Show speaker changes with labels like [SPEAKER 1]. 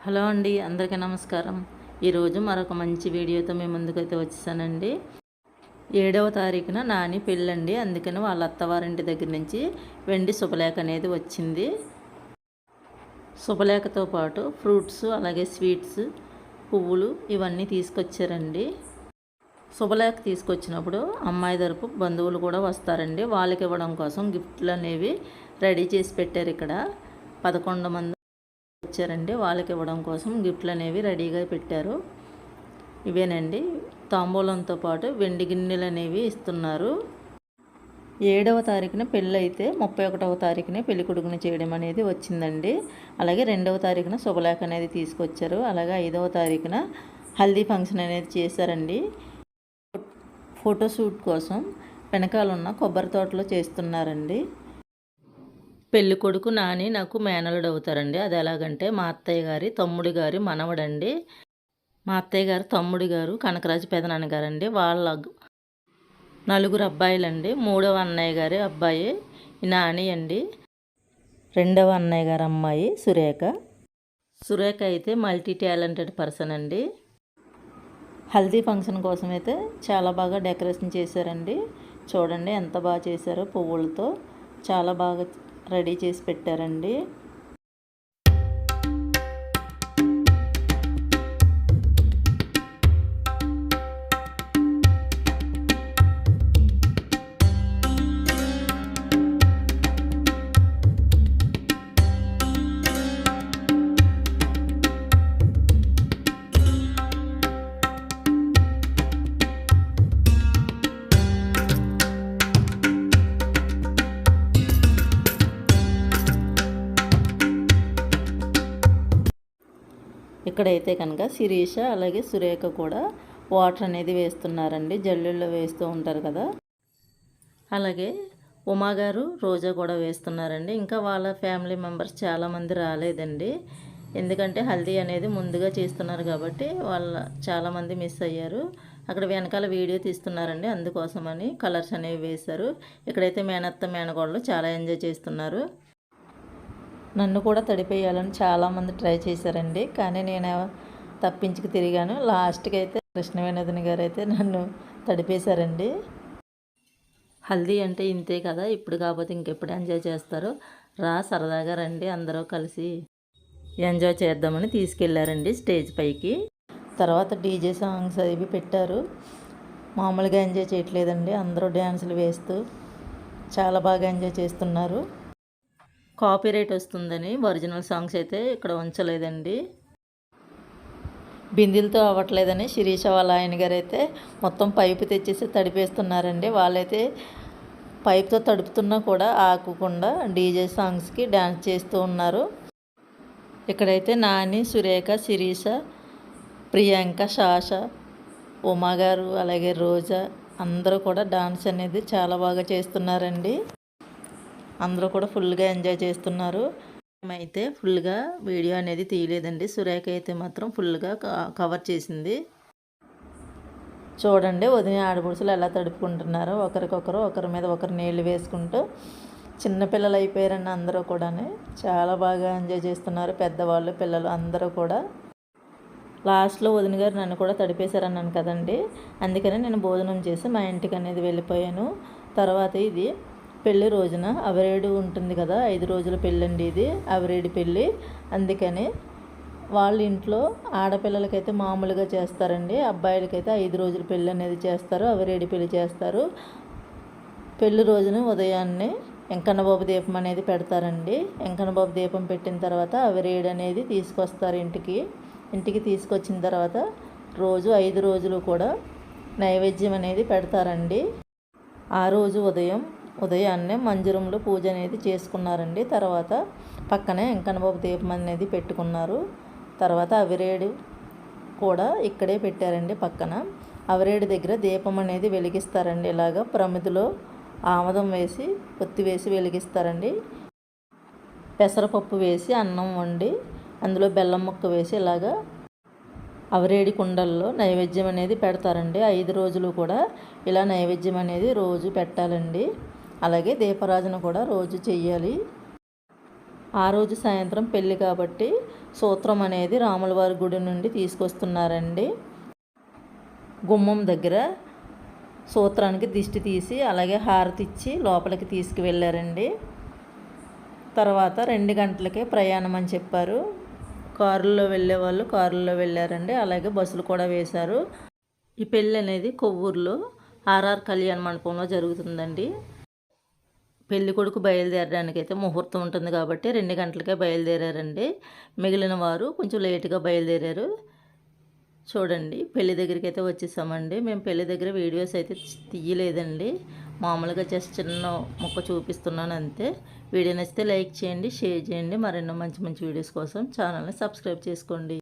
[SPEAKER 1] Hello అండి, అందరికీ నమస్కారం. ఈరోజు మరొక మంచి వీడియోతో మేము ముందుకైతే వచ్చేసానండి. 7వ తారీఖున నాని పెళ్ళండి. అందుకని వాళ్ళ అత్తవారింటి దగ్గర నుంచి వెండి శుభలేఖ అనేది వచ్చింది. శుభలేఖతో పాటు ఫ్రూట్స్, అలాగే స్వీట్స్, పువ్వులు ఇవన్నీ తీసుకొచ్చారండి. శుభలేఖ తీసుకొచ్చినప్పుడు అమ్మాయి తరపు బంధువులు కూడా వస్తారండి. వాళ్ళకి ఇవ్వడం కోసం గిఫ్ట్లు అనేవి రెడీ చేసి పెట్టారు. ఇక్కడ 11 మంది వచ్చారండి. వాళ్ళకి ఇవ్వడం కోసం గిఫ్ట్లు అనేవి రెడీగా పెట్టారు. ఇవేనండి, తాంబూలంతో పాటు వెండి గిన్నెలు అనేవి ఇస్తున్నారు. 7వ తారీఖున పెళ్ళి అయితే 31వ తారీఖునే పెళ్లి కొడుకుని చేయడం అనేది వచ్చిందండి. అలాగే 2వ తారీఖున శుభలేఖ అనేది తీసుకొచ్చారు. అలాగే 5వ తారీఖున హల్దీ ఫంక్షన్ అనేది చేశారండి. ఫోటోషూట్ కోసం వెనకాల ఉన్న కొబ్బరి తోటలో చేస్తున్నారండి. పెళ్ళి కొడుకు నాని నాకు మేనలుడు అవుతారండి. అది ఎలాగంటే మా అత్తయ్య గారి తమ్ముడి గారి మనవడండి. మా అత్తయ్య గారు తమ్ముడి గారు కనకరాజు పెదనాన్నగారండి. వాళ్ళ 4 అబ్బాయిలండి. 3వ అన్నయ్య గారి అబ్బాయి నాని అండి. 2వ అన్నయ్య గారి అమ్మాయి సురేఖ. సురేఖ అయితే మల్టీ టాలెంటెడ్ పర్సన్ అండి. హల్దీ ఫంక్షన్ కోసం అయితే చాలా బాగా డెకరేషన్ చేశారండి. చూడండి ఎంత బాగా చేశారో, పువ్వులతో చాలా బాగా రెడీ చేసి పెట్టారండి. ఇక్కడైతే కనుక శిరీష అలాగే సురేఖ కూడా వాటర్ అనేది వేస్తున్నారండి. జల్లుల్లో వేస్తూ ఉంటారు కదా, అలాగే ఉమాగారు రోజా కూడా వేస్తున్నారండి. ఇంకా వాళ్ళ ఫ్యామిలీ మెంబర్స్ చాలామంది రాలేదండి. ఎందుకంటే హల్దీ అనేది ముందుగా చేస్తున్నారు కాబట్టి చాలామంది మిస్ అయ్యారు. అక్కడ వెనకాల వీడియో తీస్తున్నారండి, అందుకోసమని కలర్స్ అనేవి వేశారు. ఇక్కడైతే మేనత్త మేనగోడలు చాలా ఎంజాయ్ చేస్తున్నారు. నన్ను కూడా తడిపేయాలని చాలామంది ట్రై చేశారండి, కానీ నేను తప్పించుకు తిరిగాను. లాస్ట్కి అయితే కృష్ణవేణుని గారు అయితే నన్ను తడిపేశారండి. హల్దీ అంటే ఇంతే కదా, ఇప్పుడు కాకపోతే ఇంకెప్పుడు ఎంజాయ్ చేస్తారు, సరదాగా రండి అందరూ కలిసి ఎంజాయ్ చేద్దామని తీసుకెళ్లారండి స్టేజ్ పైకి. తర్వాత డీజే సాంగ్స్ అవి పెట్టారు. మామూలుగా ఎంజాయ్ చేయట్లేదండి, అందరూ డ్యాన్సులు వేస్తూ చాలా బాగా ఎంజాయ్ చేస్తున్నారు. కాపీరైట్ వస్తుందని ఒరిజినల్ సాంగ్స్ అయితే ఇక్కడ ఉంచలేదండి. బిందెలతో అవ్వట్లేదని శిరీష వాళ్ళ ఆయన గారు అయితే మొత్తం పైపు తెచ్చేసి తడిపేస్తున్నారండి. వాళ్ళైతే పైపుతో తడుపుతున్నా కూడా ఆగకుండా డీజే సాంగ్స్కి డ్యాన్స్ చేస్తూ ఉన్నారు. ఇక్కడైతే నాని, సురేఖ, శిరీష, ప్రియాంక, శాష, ఉమా గారు అలాగే రోజా అందరూ కూడా డాన్స్ అనేది చాలా బాగా చేస్తున్నారండి. అందరూ కూడా ఫుల్గా ఎంజాయ్ చేస్తున్నారు. మేమైతే ఫుల్గా వీడియో అనేది తీయలేదండి. సురేఖ అయితే మాత్రం ఫుల్గా కవర్ చేసింది. చూడండి వదిన ఆడపడుచులు ఎలా తడుపుకుంటున్నారో, ఒకరికొకరు ఒకరి మీద ఒకరు నీళ్ళు వేసుకుంటూ. చిన్నపిల్లలు అయిపోయారండి అందరూ కూడా, చాలా బాగా ఎంజాయ్ చేస్తున్నారు పెద్దవాళ్ళు పిల్లలు అందరూ కూడా. లాస్ట్లో వదిన గారు నన్ను కూడా తడిపేశారన్నాను కదండి, అందుకని నేను భోజనం చేసి మా ఇంటికి అనేది వెళ్ళిపోయాను. తర్వాత ఇది పెళ్ళి రోజున అవరేడు ఉంటుంది కదా, 5 రోజుల పెళ్ళండి ఇది, అవరేడి పెళ్ళి. అందుకని వాళ్ళ ఇంట్లో ఆడపిల్లలకైతే మామూలుగా చేస్తారండి, అబ్బాయిలకైతే 5 రోజుల పెళ్ళి అనేది చేస్తారు, అవరేడి పెళ్ళి చేస్తారు. పెళ్ళి రోజున ఉదయాన్నే వెంకన్నబాబు దీపం అనేది పెడతారండి. వెంకన్నబాబు దీపం పెట్టిన తర్వాత అవరేడు అనేది తీసుకొస్తారు ఇంటికి తీసుకొచ్చిన తర్వాత రోజు 5 రోజులు కూడా నైవేద్యం అనేది పెడతారండి. ఆ రోజు ఉదయాన్నే మందిరంలో పూజ అనేది చేసుకున్నారండి. తర్వాత పక్కనే వెంకన్నబాబు దీపం అనేది పెట్టుకున్నారు. తర్వాత అవిరేడు కూడా ఇక్కడే పెట్టారండి పక్కన. అవిరేడు దగ్గర దీపం అనేది వెలిగిస్తారండి. ఇలాగ ప్రమిదిలో ఆమదం వేసి ఒత్తి వేసి వెలిగిస్తారండి. పెసరపప్పు వేసి అన్నం వండి అందులో బెల్లం ముక్క వేసి ఇలాగా అవరేడి కుండల్లో నైవేద్యం అనేది పెడతారండి. 5 రోజులు కూడా ఇలా నైవేద్యం అనేది రోజు పెట్టాలండి. అలాగే దీపారాధన కూడా రోజు చెయ్యాలి. ఆ రోజు సాయంత్రం పెళ్ళి కాబట్టి సూత్రం అనేది రాములవారి గుడి నుండి తీసుకొస్తున్నారండి. గుమ్మం దగ్గర సూత్రానికి దిష్టి తీసి అలాగే హారతి ఇచ్చి లోపలికి తీసుకువెళ్ళారండి. తర్వాత 2 గంటలకే ప్రయాణం అని చెప్పారు. కారుల్లో వెళ్ళే వాళ్ళు కారుల్లో వెళ్ళారండి. అలాగే బస్సులు కూడా వేశారు. ఈ పెళ్ళి అనేది కొవ్వూరులో ఆర్ఆర్ కళ్యాణ మండపంలో జరుగుతుందండి. పెళ్లి కొడుకు బయలుదేరడానికి అయితే ముహూర్తం ఉంటుంది కాబట్టి 2 గంటలకే బయలుదేరారండి. మిగిలిన వారు కొంచెం లేటుగా బయలుదేరారు. చూడండి పెళ్లి దగ్గరికి అయితే వచ్చేసామండి. మేము పెళ్లి దగ్గర వీడియోస్ అయితే తీయలేదండి. మామూలుగా జస్ట్ చిన్న ముక్క చూపిస్తున్నాను అంతే. వీడియో నచ్చితే లైక్ చేయండి, షేర్ చేయండి. మరెన్నో మంచి మంచి వీడియోస్ కోసం ఛానల్ని సబ్స్క్రైబ్ చేసుకోండి.